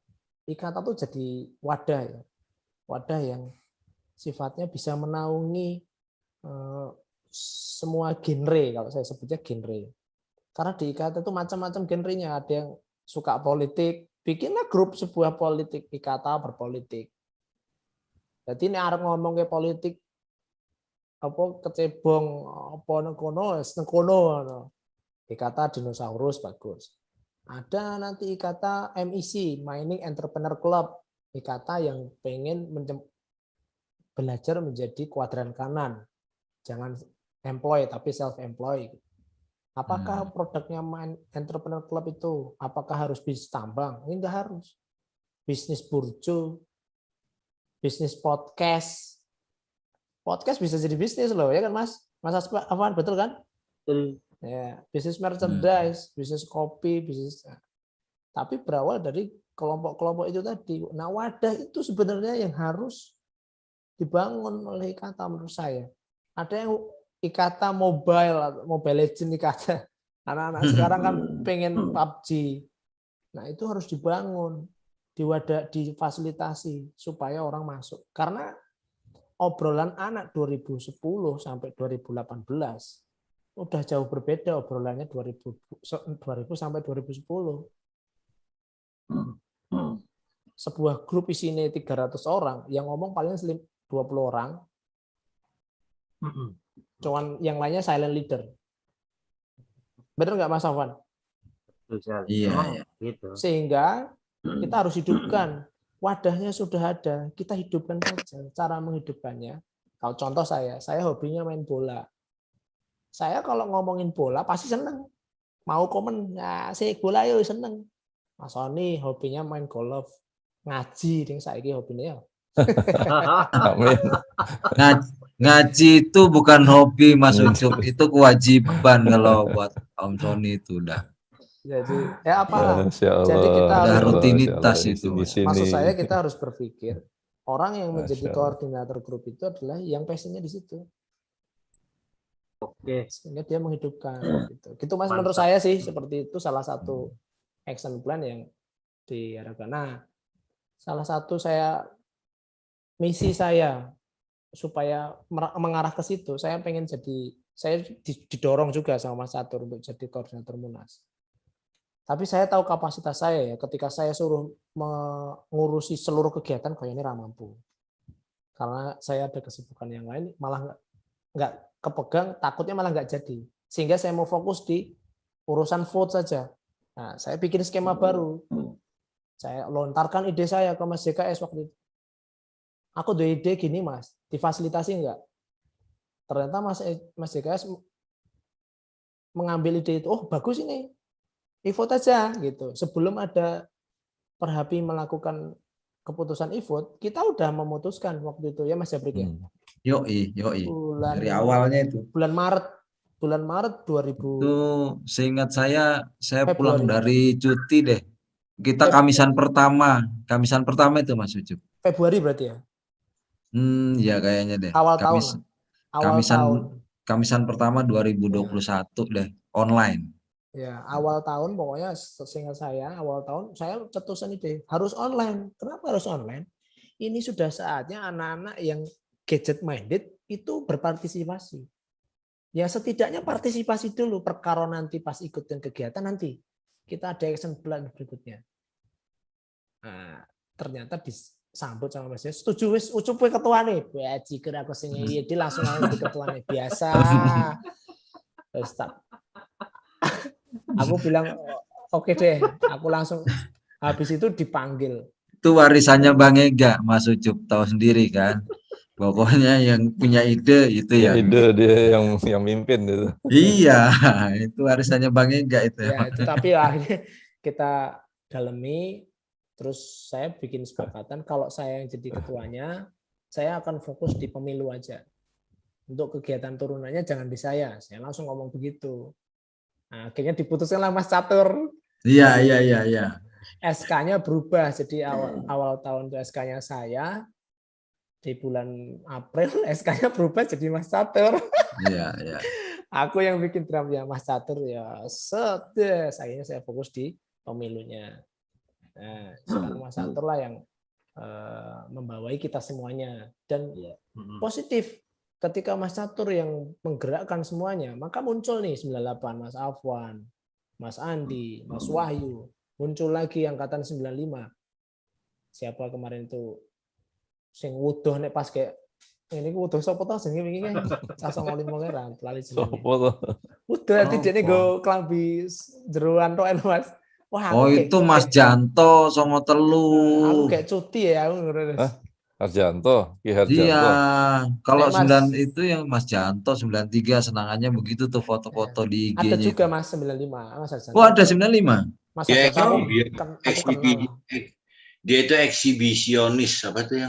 IKATA tuh jadi wadah ya. Wadah yang sifatnya bisa menaungi semua genre, kalau saya sebutnya genre. Karena di IKATA itu macam-macam genrenya, ada yang suka politik, bikinlah grup sebuah politik, IKATA berpolitik. Jadi ini arep ngomong ke politik apa kecebong apa nengkono IKATA dinosaurus bagus. Ada nanti IKATA MIC, Mining Entrepreneur Club, IKATA yang pengen belajar menjadi kuadran kanan. Jangan employ tapi self employ. Apakah produknya Entrepreneur Club itu apakah harus bisnis tambang? Ini enggak harus. Bisnis burjo, bisnis podcast. Podcast bisa jadi bisnis loh, ya kan Mas? Mas Afwan, betul kan? Betul. Ya, bisnis merchandise, bisnis kopi, bisnis. Tapi berawal dari kelompok-kelompok itu tadi. Nah, wadah itu sebenarnya yang harus dibangun oleh IKATA menurut saya. Ada yang IKATA Mobile Legends IKATA. Anak-anak sekarang kan pengen PUBG. Nah, itu harus dibangun, difasilitasi supaya orang masuk. Karena obrolan anak 2010 sampai 2018 udah jauh berbeda obrolannya 2000 sampai 2010. Sebuah grup isinya 300 orang, yang ngomong paling 20 orang. Cuman yang lainnya silent leader. Benar nggak Mas Afwan? Iya. Gitu. Sehingga kita harus hidupkan. Wadahnya sudah ada, kita hidupkan saja. Cara menghidupkannya. Kalau contoh saya hobinya main bola. Saya kalau ngomongin bola pasti seneng. Mau komen, ya saya bola yuk seneng. Mas Sony hobinya main golf. Ngaji, yang saya hobinya. Amin. Ngaji itu bukan hobi Mas Ucup, itu kewajiban kalau buat Om Sony itu udah. Jadi ya apalah. Masya Allah, Jadi kita Udah harus rutinitas Masya Allah, itu. di sini. maksud saya kita harus berpikir orang yang menjadi Masya Allah. koordinator grup itu adalah yang passionnya di situ. Oke. Sehingga dia menghidupkan gitu. Gitu Mas, menurut Mantap. saya sih seperti itu salah satu action plan yang diharapkan. Nah, salah satu misi saya supaya mengarah ke situ, saya didorong juga sama Mas Catur untuk jadi koordinator Munas. Tapi saya tahu kapasitas saya ya, ketika saya suruh mengurusi seluruh kegiatan kayaknya ini mampu. Karena saya ada kesibukan yang lain, malah nggak kepegang, takutnya malah nggak jadi. Sehingga saya mau fokus di urusan vote saja. Nah, saya bikin skema baru. Saya lontarkan ide saya ke Mas JKS waktu itu. Aku ada ide gini Mas, difasilitasi nggak? Ternyata Mas JKS mengambil ide itu, oh bagus ini, e-vote aja gitu. Sebelum ada Perhapi melakukan keputusan e-vote, kita udah memutuskan waktu itu ya Mas Jabrik ya. Yoi. Bulan Dari awalnya itu. bulan Maret 2000. Itu seingat saya pulang Februari. dari cuti deh. Kita kamisan pertama itu Mas Ucup. Februari berarti ya. Ya kayaknya deh. Awal tahun. Kamisan pertama 2021 deh, online. Ya, awal tahun pokoknya seingat saya awal tahun saya cetusan ide harus online. Kenapa harus online? Ini sudah saatnya anak-anak yang gadget minded itu berpartisipasi. Ya setidaknya partisipasi dulu, perkara nanti pas ikutin kegiatan nanti kita ada action plan berikutnya. Nah, ternyata disambut sama Mas. Setuju wis Ucup ketua nih. Ya jikir aku sing dia langsung jadi ketua nih biasa. Terus aku bilang oke deh, aku langsung habis itu dipanggil. Itu warisannya Bang Ega, Mas Ucup tahu sendiri kan. Pokoknya yang punya ide itu ya. Ide dia yang mimpin itu. Iya, itu warisannya Bang Ega itu. Ya, itu tapi akhirnya kita dalemi, terus saya bikin kesepakatan kalau saya yang jadi ketuanya, saya akan fokus di pemilu aja. Untuk kegiatan turunannya jangan di saya langsung ngomong begitu. Nah, akhirnya diputuskanlah Mas Catur. Iya. SK-nya berubah, jadi awal tahun itu SK-nya saya, di bulan April SK-nya berubah jadi Mas Catur. Iya. Aku yang bikin draftnya, Mas Catur ya sedes. Akhirnya saya fokus di pemilunya. Nah, sekarang Mas Catur lah yang membawai kita semuanya. Dan positif, ketika Mas Catur yang menggerakkan semuanya, maka muncul nih 98, Mas Afwan, Mas Andi, Mas Wahyu. Muncul lagi angkatan 95. Siapa kemarin itu sing wuduh nek pas kayak ini wuduh sapa to jenenge wingi kan 05 kan lali jenenge. Sopo to? Wuduh nanti dene nggo klambi jeroan tok Mas. Wah, Oh itu Mas Janto songo aku telu. kayak cuti ya aku ngono. Harjanto, Ki Iya, Harjanto. kalau Nek, Mas, 9 itu yang Mas Janto 93 senangannya begitu tuh foto-foto di ada IG-nya juga itu. Mas 95, Mas Harjanto. Oh ada 95. Mas Dia Harjanto aku kenal lah. dia itu eksibisionis apa tuh yang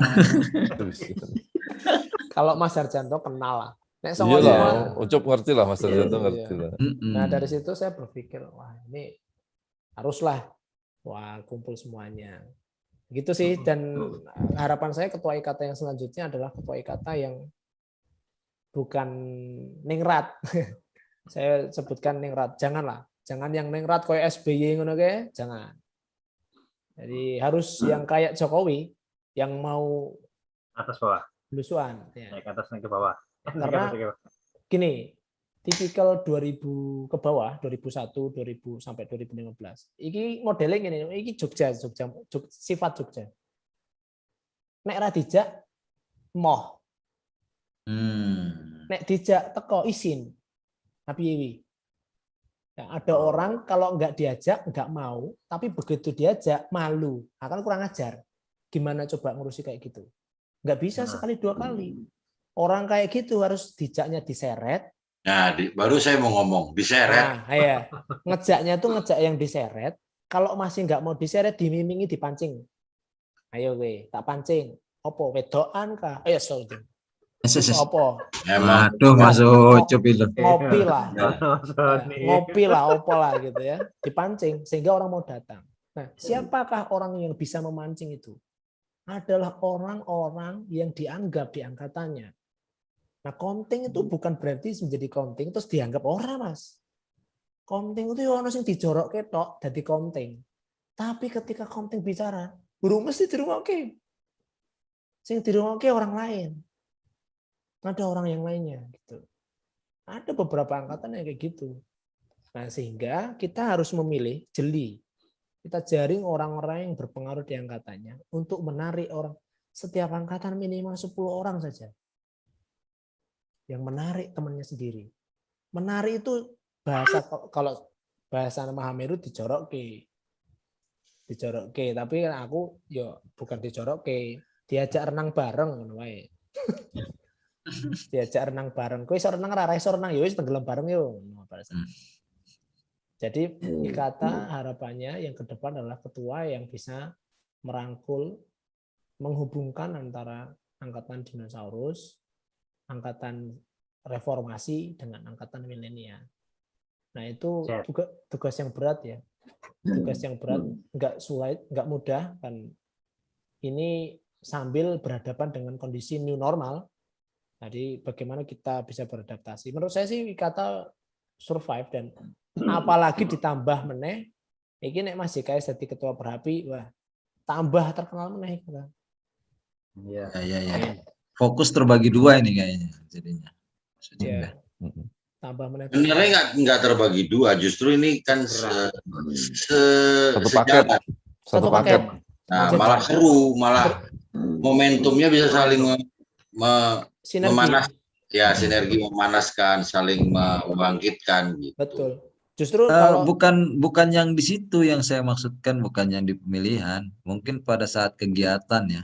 Kalau Mas Harjanto kenal lah. Nek Iya lah, 95 Ucup ngerti lah, Mas Harjanto Iya. ngerti lah. Nah, dari situ saya berpikir, wah ini haruslah kumpul semuanya. Gitu sih, dan harapan saya ketua IKT yang selanjutnya adalah ketua IKT yang bukan ningrat. Saya sebutkan ningrat, janganlah. Jangan yang ningrat kayak SBY ngono kae, jangan. Jadi harus yang kayak Jokowi yang mau Atas bawah. belusuan ya. Naik atas naik ke bawah. Karena gini, tipikal 2000 ke bawah, 2001, 2000 sampai 2015. Iki modelnya gini, iki Jogja, sifat Jogja. Nek ra dijak moh. Nek dijak teko isin. Tapi ya, ada orang kalau nggak diajak nggak mau, tapi begitu diajak malu, akan kurang ajar. Gimana coba ngurusi kayak gitu? Nggak bisa sekali dua kali. Orang kayak gitu harus dijaknya diseret. Nah, baru saya mau ngomong, diseret. Nah, ya. Ngejaknya tuh ngejak yang diseret. Kalau masih nggak mau diseret, dimimingi, dipancing. Ayo we, tak pancing. Opo, wedoan kah? Ayo soalnya. Opo. Emang. Aduh masuk coba Ngopi lah. Ngopi lah, opo lah gitu ya. Dipancing, sehingga orang mau datang. Nah, siapakah orang yang bisa memancing itu? Adalah orang-orang yang dianggap di angkatannya. Nah, konting itu bukan berarti menjadi konting terus dianggap orang, Mas. Konting itu orang yang dijorok ketok jadi konting. Tapi ketika konting bicara, burung mesti dirungokke. Sing dirungokke orang lain. Ada orang yang lainnya gitu. Ada beberapa angkatan yang kayak gitu. Nah, sehingga kita harus memilih jeli. Kita jaring orang-orang yang berpengaruh di angkatannya untuk menarik orang. Setiap angkatan minimal 10 orang saja. Yang menarik temannya sendiri. Menarik itu bahasa, kalau bahasa Mahameru dijorokke. Dijorokke, tapi aku yo bukan dijorokke, diajak renang bareng ngono wae. Diajak renang bareng. Kowe iso renang ora iso renang yo wis tenggelam bareng yo. Jadi IKTA harapannya yang ke depan adalah ketua yang bisa merangkul, menghubungkan antara angkatan dinosaurus, angkatan reformasi dengan angkatan milenial. Nah itu tugas yang berat ya, tugas yang berat, nggak sulit, nggak mudah kan. Ini sambil berhadapan dengan kondisi new normal. Jadi bagaimana kita bisa beradaptasi? Menurut saya sih IKTA survive, dan apalagi ditambah meneh, ini nek Mas JKS jadi ketua Perhapi, wah tambah terkenal meneh. Iya. Fokus terbagi dua ini kayaknya jadinya. Ya. Tambah meneh. Sebenarnya nggak terbagi dua, justru ini kan satu paket. Satu paket. Nah, malah seru, malah momentumnya bisa saling sinergi memanaskan, saling membangkitkan gitu. Betul. Justru kalau bukan yang di situ yang saya maksudkan, bukan yang di pemilihan, mungkin pada saat kegiatan ya.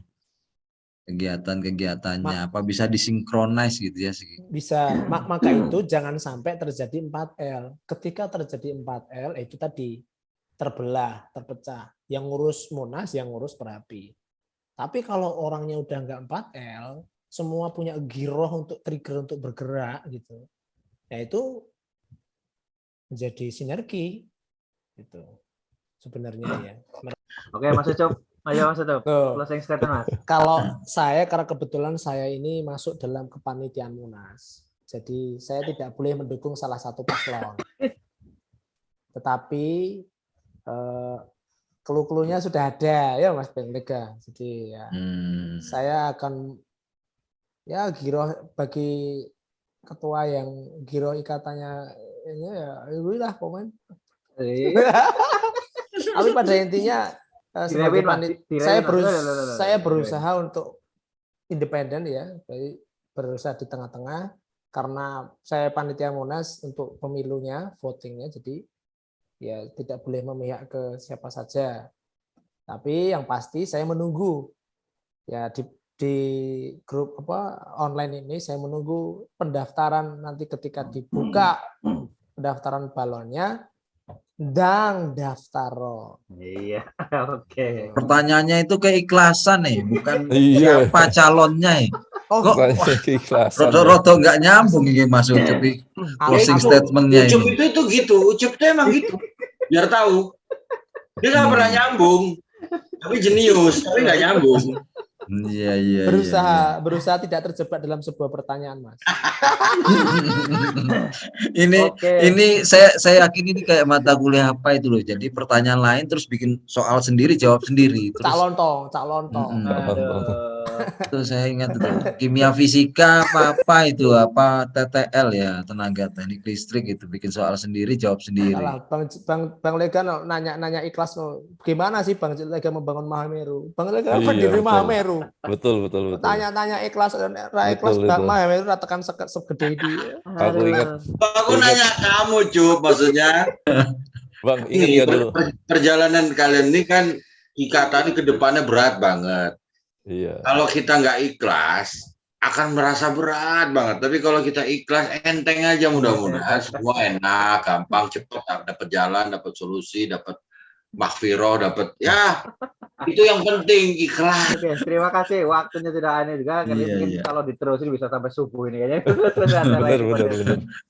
Kegiatan-kegiatannya apa bisa disinkronis gitu ya sih. Bisa. Maka itu jangan sampai terjadi 4L. Ketika terjadi 4L itu tadi terbelah, terpecah. Yang ngurus Munas, yang ngurus Perhapi. Tapi kalau orangnya udah nggak 4L, semua punya giroh untuk trigger untuk bergerak gitu. Ya itu menjadi sinergi itu sebenarnya ya. Oke, Mas Ucup. Ayo Mas Ucup. Tuh. Closing statement, Mas. Kalau saya, karena kebetulan saya ini masuk dalam kepanitiaan Munas, jadi saya tidak boleh mendukung salah satu paslon. Tetapi clue-cluenya sudah ada ya Mas Bang Lega. Jadi ya saya akan ya giroh bagi ketua yang giroh ikatannya ini ya itulah pokoknya. Tapi pada intinya sebagai saya berusaha untuk independen ya, jadi berusaha di tengah-tengah karena saya panitia Munas untuk pemilunya, votingnya, jadi ya tidak boleh memihak ke siapa saja. Tapi yang pasti saya menunggu ya di grup online ini saya menunggu pendaftaran nanti ketika dibuka pendaftaran balonnya dan daftaro. Iya, oke. Pertanyaannya itu keikhlasan nih, bukan Iya. siapa calonnya. Oh, Kok Keikhlasan. rodo nggak nyambung ini Mas Ucup closing statementnya Ucup ini. itu gitu, Ucup itu emang gitu. Biar tahu. Dia nggak pernah nyambung. Tapi jenius, tapi nggak nyambung. Iya. berusaha tidak terjebak dalam sebuah pertanyaan, Mas. Ini saya yakin ini kayak mata kuliah apa itu loh. Jadi pertanyaan lain terus bikin soal sendiri, jawab sendiri. Terus, Cak lontong. itu saya ingat itu kimia fisika apa itu TTL ya, tenaga teknik listrik, itu bikin soal sendiri, jawab sendiri. Salah, Bang Lega nanya ikhlas gimana sih Bang Lega membangun Mahameru? Bang Lega pendiri Mahameru. Betul. Tanya ikhlas dan ikhlas Betul. Mahameru tekan segede ini. Aku ingat. Aku nanya kamu, Cup, maksudnya. Bang, ingat dulu. Perjalanan kalian ini kan ikatan ke depannya berat banget. Iya. Kalau kita nggak ikhlas, akan merasa berat banget. Tapi kalau kita ikhlas, enteng aja mudah-mudahan. Semua enak, gampang, cepat, dapat jalan, dapat solusi, dapat maghfirah, dapat ya. Itu yang penting, ikhlas. Oke, terima kasih. Waktunya tidak aneh juga. Mungkin kalau diterusin bisa sampai subuh ini kayaknya. Benar.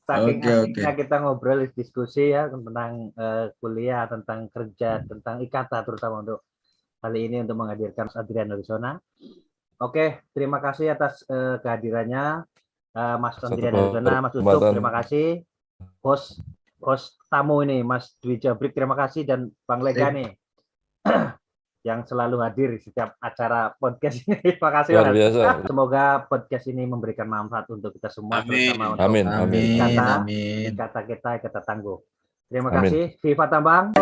Saking asiknya kita ngobrol, diskusi ya tentang kuliah, tentang kerja, tentang ikatan terutama untuk kali ini untuk menghadirkan Adrian Arizona. Oke, terima kasih atas kehadirannya Mas Adrian Arizona, Mas Ucup, terima kasih. Host tamu ini Mas Dwi Jabrik, terima kasih, dan Bang Lega nih yang selalu hadir di setiap acara podcast ini. Terima kasih. Luar biasa. Semoga podcast ini memberikan manfaat untuk kita semua, terutama untuk Amin. ikatan kita tangguh. Terima kasih. Viva Tambang.